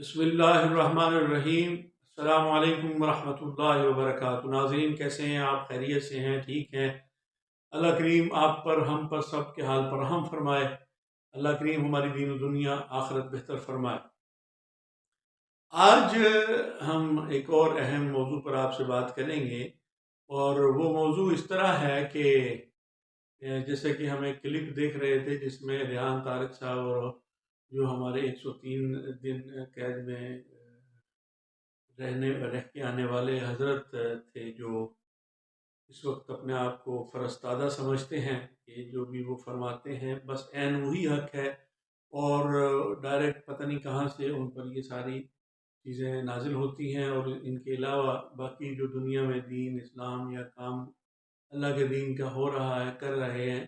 بسم اللہ الرحمن الرحیم۔ السلام علیکم ورحمۃ اللہ وبرکاتہ۔ ناظرین، کیسے ہیں آپ؟ خیریت سے ہیں؟ ٹھیک ہیں؟ اللہ کریم آپ پر، ہم پر، سب کے حال پر رحم فرمائے۔ اللہ کریم ہماری دین و دنیا آخرت بہتر فرمائے۔ آج ہم ایک اور اہم موضوع پر آپ سے بات کریں گے، اور وہ موضوع اس طرح ہے کہ جیسے کہ ہم ایک کلپ دیکھ رہے تھے جس میں ریحان طارق صاحب اور جو ہمارے 103 دن قید میں رہ کے آنے والے حضرت تھے، جو اس وقت اپنے آپ کو فرستادہ سمجھتے ہیں کہ جو بھی وہ فرماتے ہیں بس عین وہی حق ہے، اور ڈائریکٹ پتہ نہیں کہاں سے ان پر یہ ساری چیزیں نازل ہوتی ہیں، اور ان کے علاوہ باقی جو دنیا میں دین اسلام یا کام اللہ کے دین کا ہو رہا ہے، کر رہے ہیں،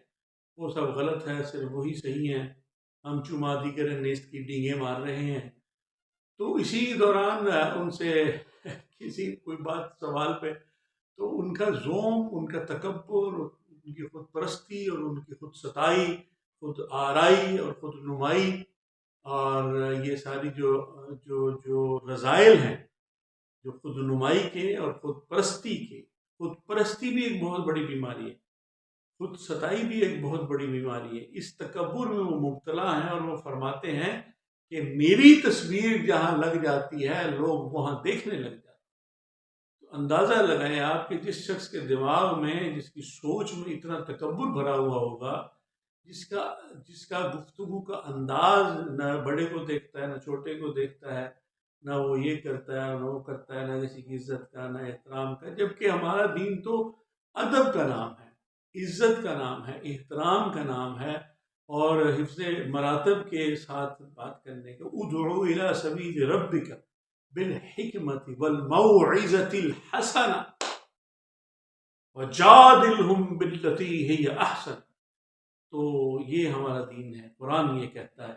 وہ سب غلط ہے، صرف وہی صحیح ہیں۔ ہم چما دیگر نیست کی ڈینگیں مار رہے ہیں۔ تو اسی دوران ان سے کسی کوئی بات سوال پہ، تو ان کا زوم، ان کا تکبر، ان کی خود پرستی اور ان کی خود ستائی، خود آرائی اور خود نمائی، اور یہ ساری جو جو جو رذائل ہیں، جو خود نمائی کے اور خود پرستی کے۔ خود پرستی بھی ایک بہت بڑی بیماری ہے، خود ستائی بھی ایک بہت بڑی بیماری ہے۔ اس تکبر میں وہ مبتلا ہیں، اور وہ فرماتے ہیں کہ میری تصویر جہاں لگ جاتی ہے لوگ وہاں دیکھنے لگ جاتے ہیں۔ تو اندازہ لگائیں آپ کہ جس شخص کے دماغ میں، جس کی سوچ میں اتنا تکبر بھرا ہوا ہوگا، جس کا گفتگو کا انداز نہ بڑے کو دیکھتا ہے، نہ چھوٹے کو دیکھتا ہے، نہ وہ یہ کرتا ہے نہ وہ کرتا ہے، نہ کسی کی عزت کا نہ احترام کا، جبکہ ہمارا دین تو ادب کا نام ہے، عزت کا نام ہے، احترام کا نام ہے، اور حفظ مراتب کے ساتھ بات کرنے کا۔ ادعو الی سبیل ربک بالحکمت والموعظۃ الحسنہ وجادلہم باللتی ہی احسن۔ تو یہ ہمارا دین ہے، قرآن یہ کہتا ہے۔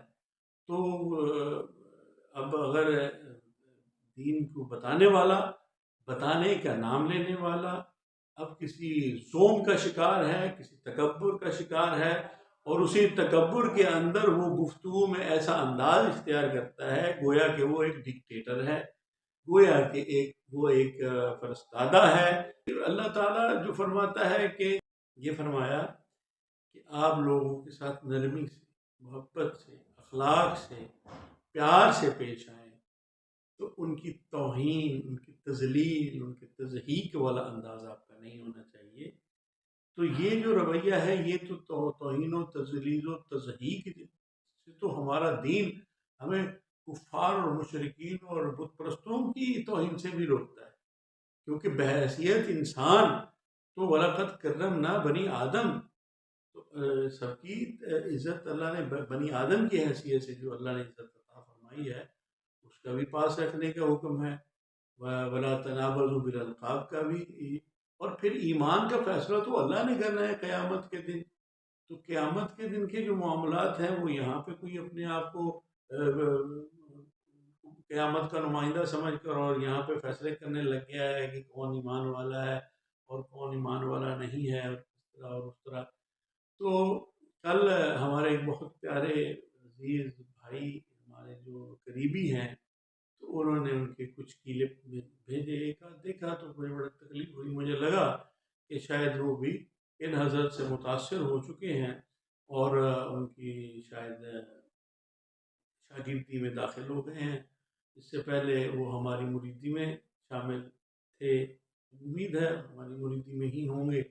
تو اب اگر دین کو بتانے والا، بتانے کا نام لینے والا، اب کسی زوم کا شکار ہے، کسی تکبر کا شکار ہے، اور اسی تکبر کے اندر وہ گفتگو میں ایسا انداز اختیار کرتا ہے گویا کہ وہ ایک ڈکٹیٹر ہے، گویا کہ وہ ایک فرستادہ ہے۔ اللہ تعالیٰ جو فرماتا ہے کہ یہ فرمایا کہ آپ لوگوں کے ساتھ نرمی سے، محبت سے، اخلاق سے، پیار سے پیش آئیں، تو ان کی توہین، ان کی تذلیل، ان کی تضحیک والا انداز آپ کا نہیں ہونا چاہیے۔ تو یہ جو رویہ ہے، یہ تو توہین و تذلیل و تضحیک سے تو ہمارا دین ہمیں کفار اور مشرکین اور بت پرستوں کی توہین سے بھی روکتا ہے، کیونکہ بحیثیت انسان تو وَلَقَدْ كَرَّمْنَا بنی آدم، تو سب کی عزت اللہ نے بنی آدم کی حیثیت سے جو اللہ نے عزت عطا فرمائی ہے، اس کا بھی پاس رکھنے کا حکم ہے، وَلَا تَنَابَزُوا بِالْأَلْقَابِ کا بھی۔ اور پھر ایمان کا فیصلہ تو اللہ نے کرنا ہے قیامت کے دن۔ تو قیامت کے دن کے جو معاملات ہیں، وہ یہاں پہ کوئی اپنے آپ کو قیامت کا نمائندہ سمجھ کر اور یہاں پہ فیصلے کرنے لگ گیا ہے کہ کون ایمان والا ہے اور کون ایمان والا نہیں ہے، اور اس طرح اور اس طرح۔ تو کل ہمارے ایک بہت پیارے عزیز بھائی، ہمارے جو قریبی ہیں، تو انہوں نے ان کے کچھ کلپ بھیجے، ایک آدھ دیکھا تو بڑی بڑی تکلیف ہوئی۔ مجھے لگا کہ شاید وہ بھی ان حضرت سے متاثر ہو چکے ہیں، اور ان کی شاید شاگردی میں داخل ہو گئے ہیں۔ اس سے پہلے وہ ہماری مریدی میں شامل تھے، امید ہے ہماری مریدی میں ہی ہوں گے۔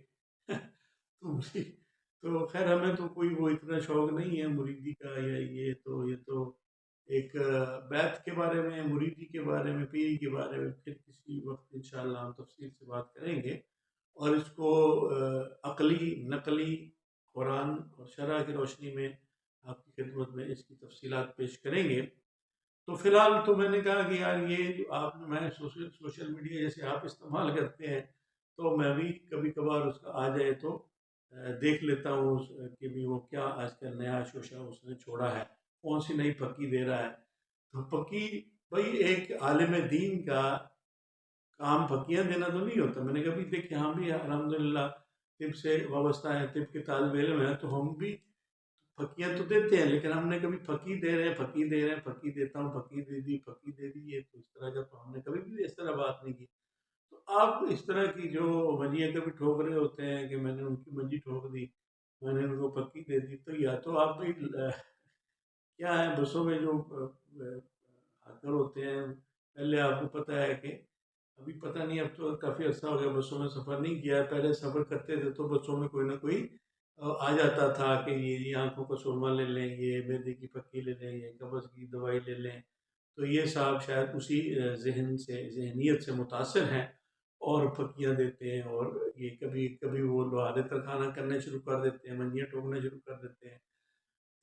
تو خیر، ہمیں تو کوئی وہ اتنا شوق نہیں ہے مریدی کا، یا یہ تو ایک بیعت کے بارے میں، مریدی کے بارے میں، پیری کے بارے میں پھر کسی وقت انشاءاللہ ہم تفصیل سے بات کریں گے، اور اس کو عقلی نقلی قرآن اور شرع کی روشنی میں آپ کی خدمت میں اس کی تفصیلات پیش کریں گے۔ تو فی الحال تو میں نے کہا کہ یار یہ جو میں سوشل میڈیا جیسے آپ استعمال کرتے ہیں، تو میں بھی کبھی کبھار اس کا آ جائے تو دیکھ لیتا ہوں کہ بھی وہ کیا آج کل نیا شوشہ اس نے چھوڑا ہے، کون سی نئی پھکی دے رہا ہے۔ تو پھکی بھائی، ایک عالم دین کا کام پھکیاں دینا تو نہیں ہوتا۔ میں نے کبھی دیکھے، ہم بھی الحمدللہ طب سے وابستہ ہیں، طب کے طالب علم ہیں، تو ہم بھی پھکیاں تو دیتے ہیں، لیکن ہم نے کبھی پھکی دے رہے ہیں، پھکی دے رہے ہیں، پھکی دیتا ہوں، پھکی دے دی، پھکی دے دی، یہ تو اس طرح کا تو ہم نے کبھی بھی اس طرح بات نہیں کی۔ تو آپ اس طرح کی جو منجیاں کبھی ٹھوک رہے ہوتے ہیں کہ میں نے ان کی منجی ٹھوک دی، میں نے ان کو پکی دے دی، تو یا تو آپ بھی کیا ہے بسوں میں جو آکر ہوتے ہیں، پہلے آپ کو پتہ ہے کہ ابھی پتہ نہیں، اب تو کافی عرصہ ہو گیا بسوں میں سفر نہیں کیا ہے، پہلے سفر کرتے تھے تو بسوں میں کوئی نہ کوئی آ جاتا تھا کہ یہ آنکھوں کا سرما لے لیں، یہ معدے کی پکی لے لیں، یہ قبض کی دوائی لے لیں۔ تو یہ صاحب شاید اسی ذہنیت سے متاثر ہیں اور پھکیاں دیتے ہیں، اور یہ کبھی کبھی وہ لوہارے ترخانہ کرنے شروع کر دیتے ہیں، منجیاں ٹوکنے شروع کر دیتے ہیں۔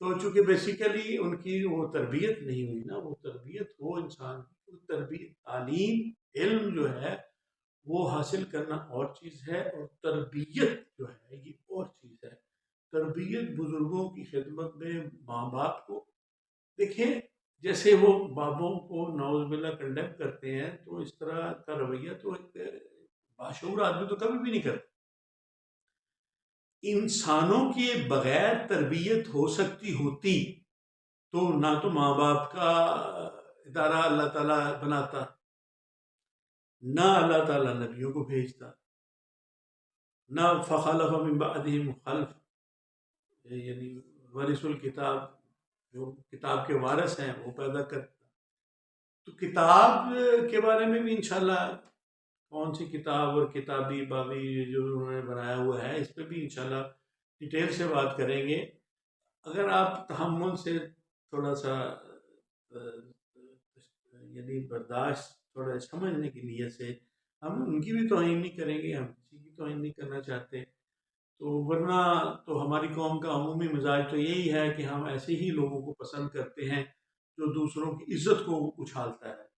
تو چونکہ بیسیکلی ان کی وہ تربیت نہیں ہوئی نا، وہ تربیت ہو انسان کی، وہ تربیت، تعلیم، علم جو ہے وہ حاصل کرنا اور چیز ہے، اور تربیت جو ہے یہ اور چیز ہے۔ تربیت بزرگوں کی خدمت میں ماں باپ کو دیکھیں، جیسے وہ بابوں کو نعوذ باللہ کنڈیم کرتے ہیں، تو اس طرح کا رویہ تو ایک باشعور آدمی تو کبھی بھی نہیں کرتا۔ انسانوں کے بغیر تربیت ہو سکتی ہوتی تو نہ تو ماں باپ کا ادارہ اللہ تعالیٰ بناتا، نہ اللہ تعالیٰ نبیوں کو بھیجتا، نہ فخلف من بعدہم خلف، یعنی ورث الکتاب، جو کتاب کے وارث ہیں وہ پیدا کرتا۔ تو کتاب کے بارے میں بھی انشاءاللہ کون سی کتاب اور کتابی بابی جو انہوں نے بنایا ہوا ہے، اس پہ بھی انشاءاللہ ڈیٹیل سے بات کریں گے۔ اگر آپ تحمل سے تھوڑا سا یعنی برداشت، تھوڑا سمجھنے کی نیت سے، ہم ان کی بھی توہین نہیں کریں گے، ہم کسی کی توہین نہیں کرنا چاہتے، تو ورنہ تو ہماری قوم کا عمومی مزاج تو یہی ہے کہ ہم ایسے ہی لوگوں کو پسند کرتے ہیں جو دوسروں کی عزت کو اچھالتا ہے،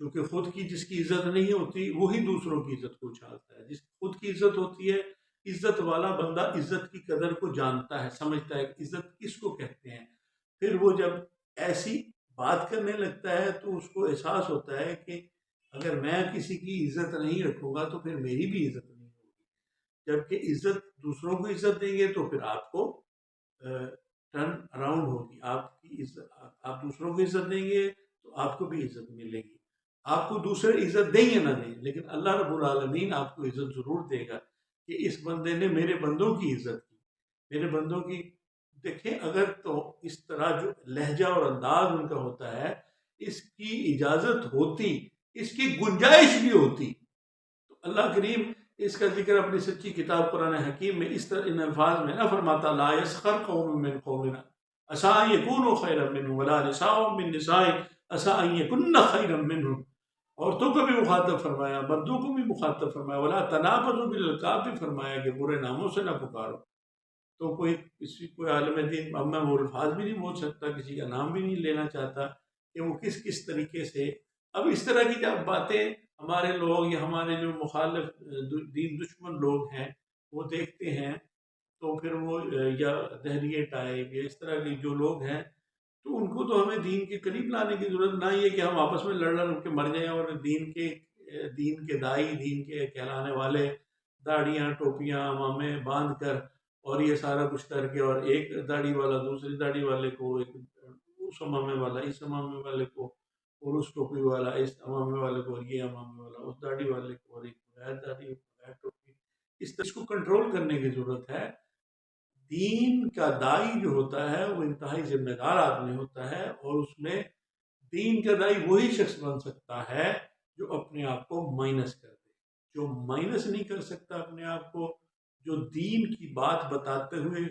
کیونکہ خود کی جس کی عزت نہیں ہوتی وہی دوسروں کی عزت کو اچھالتا ہے۔ جس خود کی عزت ہوتی ہے، عزت والا بندہ عزت کی قدر کو جانتا ہے، سمجھتا ہے کہ عزت کس کو کہتے ہیں۔ پھر وہ جب ایسی بات کرنے لگتا ہے تو اس کو احساس ہوتا ہے کہ اگر میں کسی کی عزت نہیں رکھوں گا تو پھر میری بھی عزت نہیں ہوگی، جبکہ عزت دوسروں کو عزت دیں گے تو پھر آپ کو ٹرن اراؤنڈ ہوگی، آپ کی عزت، آپ دوسروں کو عزت دیں گے تو آپ کو بھی عزت ملے گی۔ آپ کو دوسرے عزت دیں یا نہ دیں، لیکن اللہ رب العالمین آپ کو عزت ضرور دے گا کہ اس بندے نے میرے بندوں کی عزت کی، میرے بندوں کی۔ دیکھیں، اگر تو اس طرح جو لہجہ اور انداز ان کا ہوتا ہے، اس کی اجازت ہوتی، اس کی گنجائش بھی ہوتی، تو اللہ کریم اس کا ذکر اپنی سچی کتاب قرآن حکیم میں اس طرح ان الفاظ میں نہ فرماتا، لا یسخر قوم من قوم عسى ان يكونوا خيرا منهم ولا نساء من نساء عسى ان يكن خيرا منهم، عورتوں کو بھی مخاطب فرمایا، مردوں کو بھی مخاطب فرمایا، ولا تنابزوا بالالقاب بھی فرمایا کہ برے ناموں سے نہ پکارو۔ تو کوئی عالم دین، اب میں وہ الفاظ بھی نہیں بول سکتا، کسی کا نام بھی نہیں لینا چاہتا کہ وہ کس طریقے سے، اب اس طرح کی جب باتیں ہمارے لوگ یا ہمارے جو مخالف دین دشمن لوگ ہیں وہ دیکھتے ہیں، تو پھر وہ یا دہریے ٹائپ یا اس طرح کے جو لوگ ہیں، تو ان کو تو ہمیں دین کے قریب لانے کی ضرورت، نہ یہ کہ ہم آپس میں لڑ کے مر جائیں، اور دین کے دائی، دین کے کہلانے والے داڑیاں، ٹوپیاں، امامے باندھ کر اور یہ سارا کچھ کر کے، اور ایک داڑھی والا دوسری داڑھی والے کو، ایک اس امامے والا اس امامے والے کو، اور اس ٹوپی والا اس امامے والے کو، اور یہ امامے والا اس داڑھی والے کو، اور ایک بغیر داڑھی بغیر ٹوپی، اس طرح کو کنٹرول کرنے کی ضرورت ہے۔ دین کا دائی جو ہوتا ہے وہ انتہائی ذمہ دار آدمی ہوتا ہے، اور اس میں دین کا دائی وہی شخص بن سکتا ہے جو اپنے آپ کو مائنس کر دے، جو مائنس نہیں کر سکتا اپنے آپ کو، جو دین کی بات بتاتے ہوئے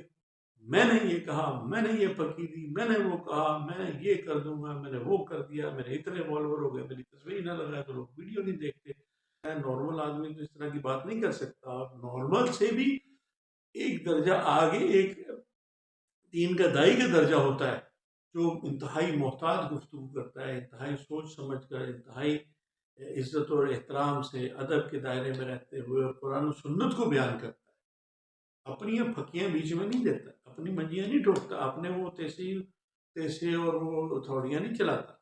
میں نے یہ کہا، میں نے یہ پکی دی، میں نے وہ کہا، میں نے یہ کر دوں گا، میں نے وہ کر دیا، میرے اتنے فالوور ہو گئے، میری تصویر نہ لگائے تو لوگ ویڈیو نہیں دیکھتے۔ نارمل آدمی تو اس طرح کی بات نہیں کر سکتا، اور نارمل سے بھی ایک درجہ آگے ایک دین کا دائی کا درجہ ہوتا ہے، جو انتہائی محتاط گفتگو کرتا ہے، انتہائی سوچ سمجھ کر، انتہائی عزت اور احترام سے، ادب کے دائرے میں رہتے ہوئے، اور قرآن و سنت کو بیان کرتا ہے، اپنی پھکیاں بیچ میں نہیں دیتا، اپنی منجیاں نہیں ٹوکتا، اپنے وہ تیسے اور وہ ہتھوڑیاں نہیں چلاتا،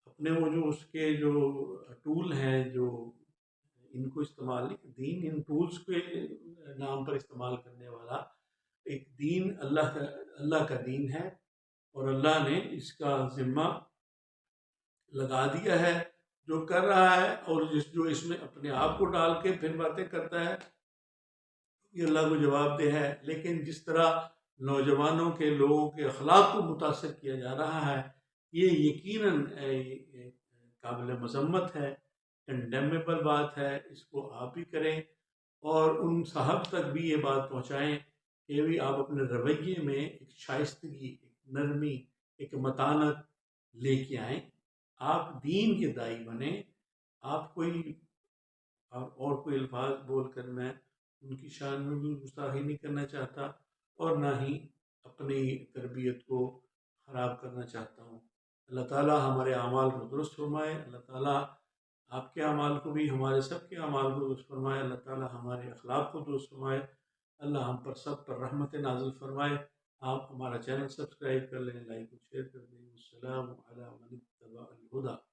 اپنے وہ جو اس کے جو ٹول ہیں، جو ان کو استعمال نہیں، دین ان ٹولز کے نام پر استعمال کرنے والا ایک دین اللہ کا دین ہے، اور اللہ نے اس کا ذمہ لگا دیا ہے۔ جو کر رہا ہے اور جو اس میں اپنے آپ کو ڈال کے پھر باتیں کرتا ہے، یہ اللہ کو جواب دہ ہے۔ لیکن جس طرح نوجوانوں کے، لوگوں کے اخلاق کو متاثر کیا جا رہا ہے، یہ یقیناً قابل مذمت ہے، کنڈیمیبل بات ہے۔ اس کو آپ بھی کریں اور ان صاحب تک بھی یہ بات پہنچائیں کہ بھی آپ اپنے رویے میں ایک شائستگی، ایک نرمی، ایک متانت لے کے آئیں۔ آپ دین کے دائی بنیں۔ آپ اور کوئی الفاظ بول کر میں ان کی شان میں بھی گستاخی نہیں کرنا چاہتا، اور نہ ہی اپنی تربیت کو خراب کرنا چاہتا ہوں۔ اللہ تعالیٰ ہمارے اعمال کو درست فرمائے۔ اللہ تعالیٰ آپ کے اعمال کو بھی، ہمارے سب کے اعمال کو درست فرمائے۔ اللہ تعالیٰ ہمارے اخلاق کو درست فرمائے۔ اللہ ہم پر سب پر رحمت نازل فرمائے۔ آپ ہمارا چینل سبسکرائب کر لیں، لائک اور شیئر کر دیں۔ السلام علی من اتبع الہدی۔